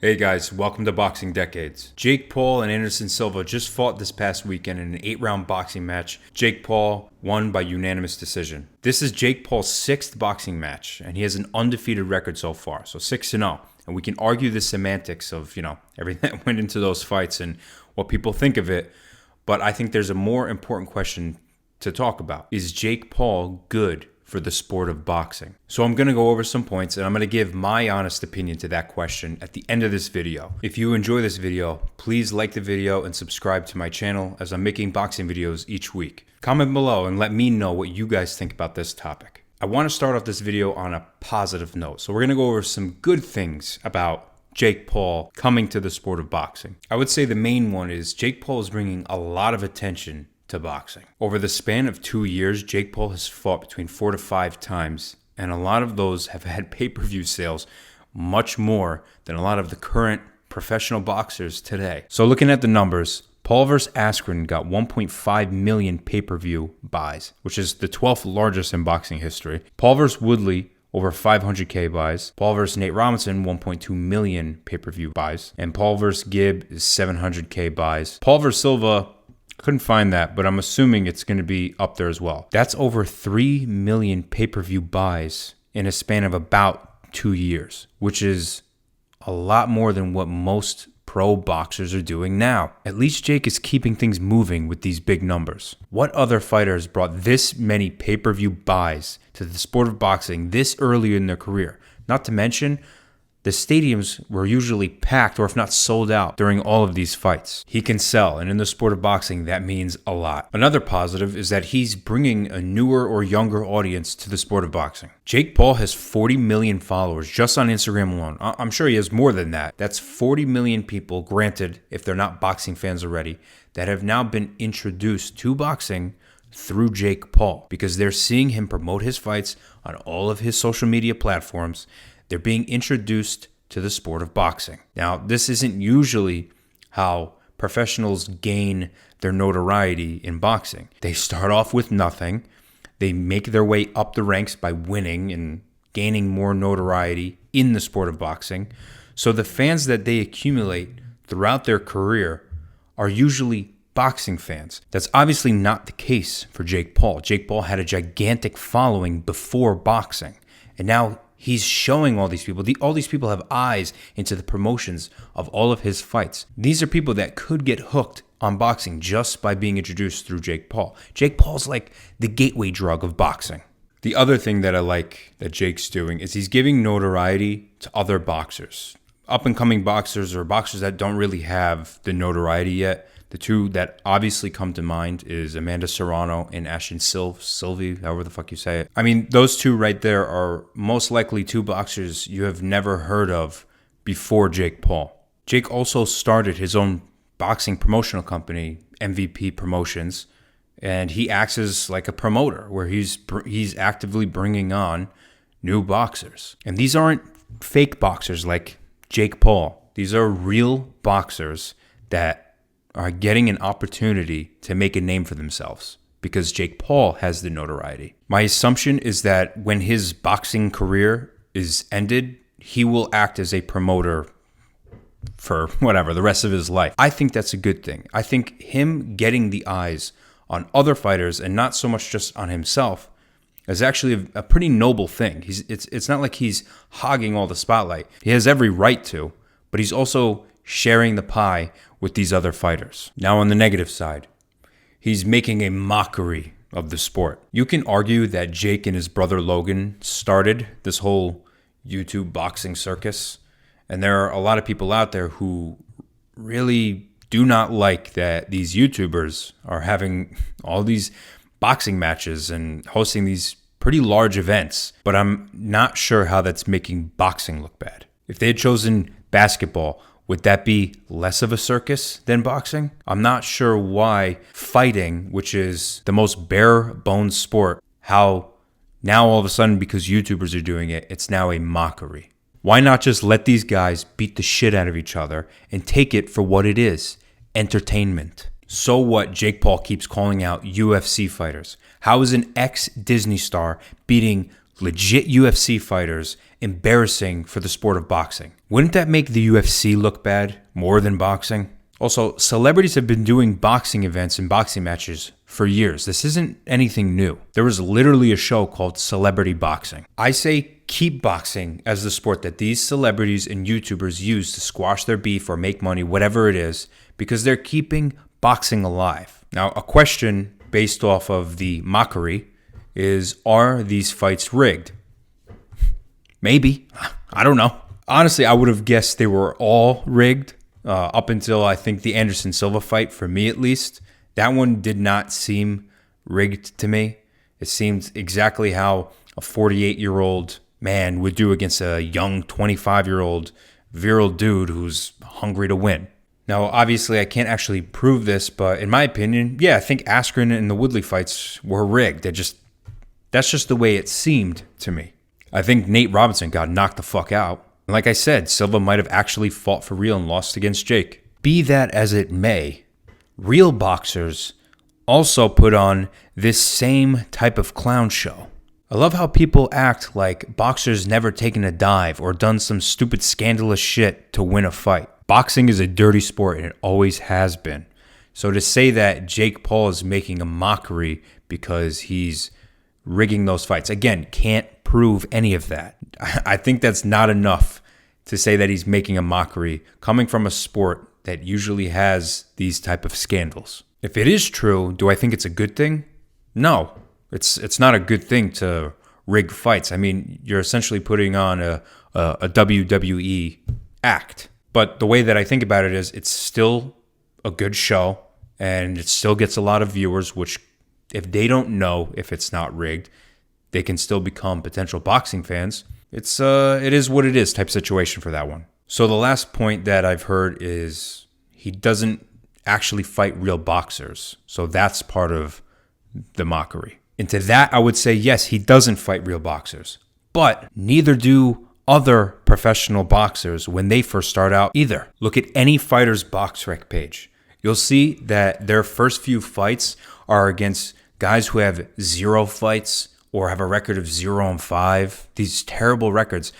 Hey guys, welcome to Boxing Decades. Jake Paul and Anderson Silva just fought this past weekend in an 8-round boxing match. Jake Paul won by unanimous decision. This is Jake Paul's 6th boxing match, and he has an undefeated record so far, so 6-0. And we can argue the semantics of, everything that went into those fights and what people think of it, but I think there's a more important question to talk about. Is Jake Paul good for the sport of boxing? So I'm going to go over some points and I'm going to give my honest opinion to that question at the end of this video. If you enjoy this video, please like the video and subscribe to my channel as I'm making boxing videos each week. Comment below and let me know what you guys think about this topic. I want to start off this video on a positive note. So we're going to go over some good things about Jake Paul coming to the sport of boxing. I would say the main one is Jake Paul is bringing a lot of attention to boxing. Over the span of 2 years, Jake Paul has fought between 4 to 5 times, and a lot of those have had pay-per-view sales much more than a lot of the current professional boxers today. So looking at the numbers, Paul vs. Askren got 1.5 million pay-per-view buys, which is the 12th largest in boxing history. Paul vs. Woodley, over 500K buys. Paul vs. Nate Robinson, 1.2 million pay-per-view buys. And Paul vs. Gibb is 700K buys. Paul vs. Silva, couldn't find that, but I'm assuming it's going to be up there as well. That's over 3 million pay-per-view buys in a span of about 2 years, which is a lot more than what most pro boxers are doing now. At least Jake is keeping things moving with these big numbers. What other fighters brought this many pay-per-view buys to the sport of boxing this early in their career? Not to mention, the stadiums were usually packed or if not sold out during all of these fights. He can sell, and in the sport of boxing, that means a lot. Another positive is that he's bringing a newer or younger audience to the sport of boxing. Jake Paul has 40 million followers just on Instagram alone. I'm sure he has more than that. That's 40 million people, granted, if they're not boxing fans already, that have now been introduced to boxing through Jake Paul because they're seeing him promote his fights on all of his social media platforms. They're being introduced to the sport of boxing. Now, this isn't usually how professionals gain their notoriety in boxing. They start off with nothing. They make their way up the ranks by winning and gaining more notoriety in the sport of boxing. So the fans that they accumulate throughout their career are usually boxing fans. That's obviously not the case for Jake Paul. Jake Paul had a gigantic following before boxing, and now he's showing all these people. All these people have eyes into the promotions of all of his fights. These are people that could get hooked on boxing just by being introduced through Jake Paul. Jake Paul's like the gateway drug of boxing. The other thing that I like that Jake's doing is he's giving notoriety to other boxers. Up-and-coming boxers or boxers that don't really have the notoriety yet. The two that obviously come to mind is Amanda Serrano and Ashton Sylvie, however the fuck you say it. I mean, those two right there are most likely two boxers you have never heard of before Jake Paul. Jake also started his own boxing promotional company, MVP Promotions, and he acts as like a promoter where he's actively bringing on new boxers. And these aren't fake boxers like Jake Paul. These are real boxers that are getting an opportunity to make a name for themselves because Jake Paul has the notoriety. My assumption is that when his boxing career is ended, he will act as a promoter for the rest of his life. I think that's a good thing. I think him getting the eyes on other fighters and not so much just on himself is actually a pretty noble thing. It's not like he's hogging all the spotlight. He has every right to, but he's also sharing the pie with these other fighters. Now on the negative side, he's making a mockery of the sport. You can argue that Jake and his brother Logan started this whole YouTube boxing circus, and there are a lot of people out there who really do not like that these YouTubers are having all these boxing matches and hosting these pretty large events, but I'm not sure how that's making boxing look bad. If they had chosen basketball, would that be less of a circus than boxing? I'm not sure why fighting, which is the most bare bones sport, how now all of a sudden because YouTubers are doing it, it's now a mockery. Why not just let these guys beat the shit out of each other and take it for what it is, entertainment? So what Jake Paul keeps calling out UFC fighters. How is an ex-Disney star beating legit UFC fighters embarrassing for the sport of boxing. Wouldn't that make the UFC look bad more than boxing? Also, celebrities have been doing boxing events and boxing matches for years. This isn't anything new. There was literally a show called Celebrity Boxing. I say keep boxing as the sport that these celebrities and YouTubers use to squash their beef or make money, whatever it is, because they're keeping boxing alive. Now, a question based off of the mockery is, are these fights rigged? Maybe. I don't know. Honestly, I would have guessed they were all rigged. Up until I think the Anderson Silva fight, for me at least, that one did not seem rigged to me. It seemed exactly how a 48-year-old man would do against a young 25-year-old virile dude who's hungry to win. Now, obviously, I can't actually prove this, but in my opinion, yeah, I think Askren and the Woodley fights were rigged. That's just the way it seemed to me. I think Nate Robinson got knocked the fuck out. Like I said, Silva might have actually fought for real and lost against Jake. Be that as it may, real boxers also put on this same type of clown show. I love how people act like boxers never taken a dive or done some stupid scandalous shit to win a fight. Boxing is a dirty sport and it always has been. So to say that Jake Paul is making a mockery because he's rigging those fights, again, can't prove any of that. I think that's not enough to say that he's making a mockery coming from a sport that usually has these type of scandals. If it is true, do I think it's a good thing? No, it's not a good thing to rig fights. I mean, you're essentially putting on a WWE act. But the way that I think about it is it's still a good show and it still gets a lot of viewers, which if they don't know if it's not rigged, they can still become potential boxing fans. It is what it is type situation for that one. So the last point that I've heard is he doesn't actually fight real boxers. So that's part of the mockery. And to that, I would say, yes, he doesn't fight real boxers. But neither do other professional boxers when they first start out either. Look at any fighter's BoxRec page. You'll see that their first few fights are against guys who have 0 fights or have a record of 0-5, these terrible records,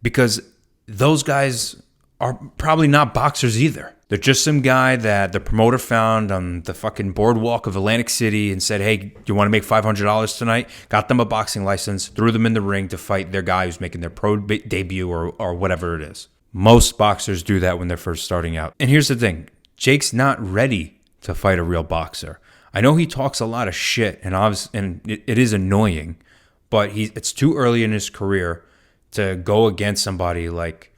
because those guys are probably not boxers either. They're just some guy that the promoter found on the fucking boardwalk of Atlantic City and said, hey, do you want to make $500 tonight? Got them a boxing license, threw them in the ring to fight their guy who's making their pro debut or whatever it is. Most boxers do that when they're first starting out. And here's the thing. Jake's not ready to fight a real boxer. I know he talks a lot of shit, and it is annoying, but it's too early in his career to go against somebody like,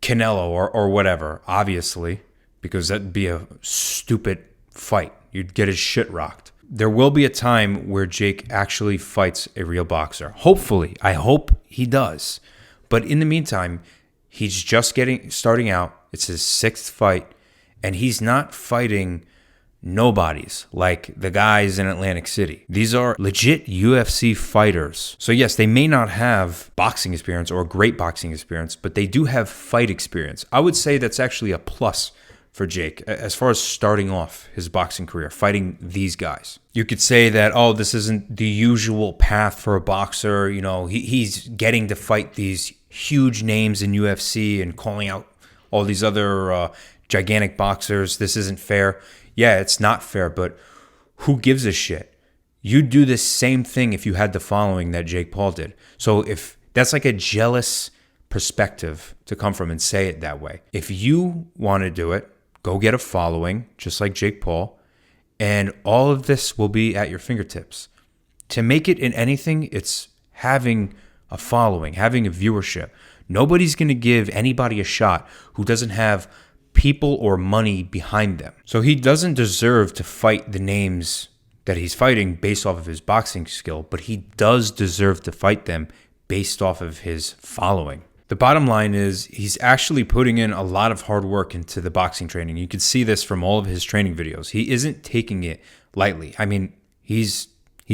Canelo or whatever, obviously, because that'd be a stupid fight. You'd get his shit rocked. There will be a time where Jake actually fights a real boxer. Hopefully. I hope he does. But in the meantime, he's just starting out. It's his 6th fight, and he's not fighting nobodies like the guys in Atlantic City. These are legit UFC fighters. So yes, they may not have boxing experience or great boxing experience, but they do have fight experience. I would say that's actually a plus for Jake as far as starting off his boxing career, fighting these guys. You could say that, this isn't the usual path for a boxer. He's getting to fight these huge names in UFC and calling out all these other gigantic boxers. This isn't fair. Yeah, it's not fair, but who gives a shit? You'd do the same thing if you had the following that Jake Paul did. So if that's like a jealous perspective to come from and say it that way. If you want to do it, go get a following, just like Jake Paul, and all of this will be at your fingertips. To make it in anything, it's having a following, having a viewership. Nobody's going to give anybody a shot who doesn't have people or money behind them. So he doesn't deserve to fight the names that he's fighting based off of his boxing skill, but he does deserve to fight them based off of his following. The bottom line is he's actually putting in a lot of hard work into the boxing training. You can see this from all of his training videos. He isn't taking it lightly. I mean, he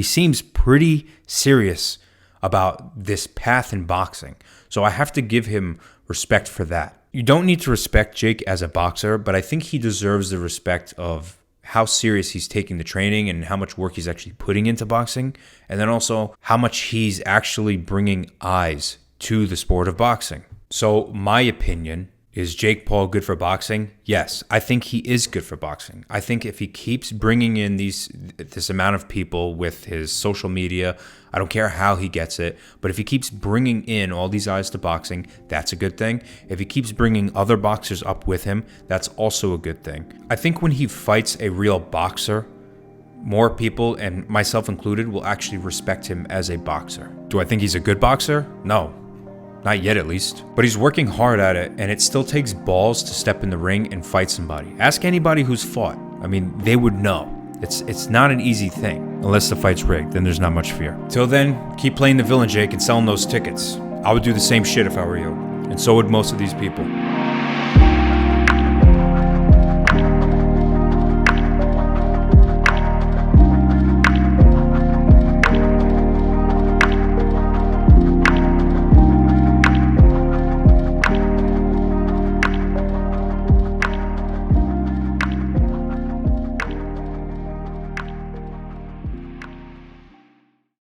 seems pretty serious about this path in boxing. So I have to give him respect for that. You don't need to respect Jake as a boxer, but I think he deserves the respect of how serious he's taking the training and how much work he's actually putting into boxing, and then also how much he's actually bringing eyes to the sport of boxing. So my opinion, is Jake Paul good for boxing? Yes, I think he is good for boxing. I think if he keeps bringing in this amount of people with his social media, I don't care how he gets it, but if he keeps bringing in all these eyes to boxing, that's a good thing. If he keeps bringing other boxers up with him, that's also a good thing. I think when he fights a real boxer, more people, and myself included, will actually respect him as a boxer. Do I think he's a good boxer? No. Not yet, at least. But he's working hard at it, and it still takes balls to step in the ring and fight somebody. Ask anybody who's fought. I mean, they would know. It's not an easy thing. Unless the fight's rigged, then there's not much fear. Till then, keep playing the villain, Jake, and selling those tickets. I would do the same shit if I were you. And so would most of these people.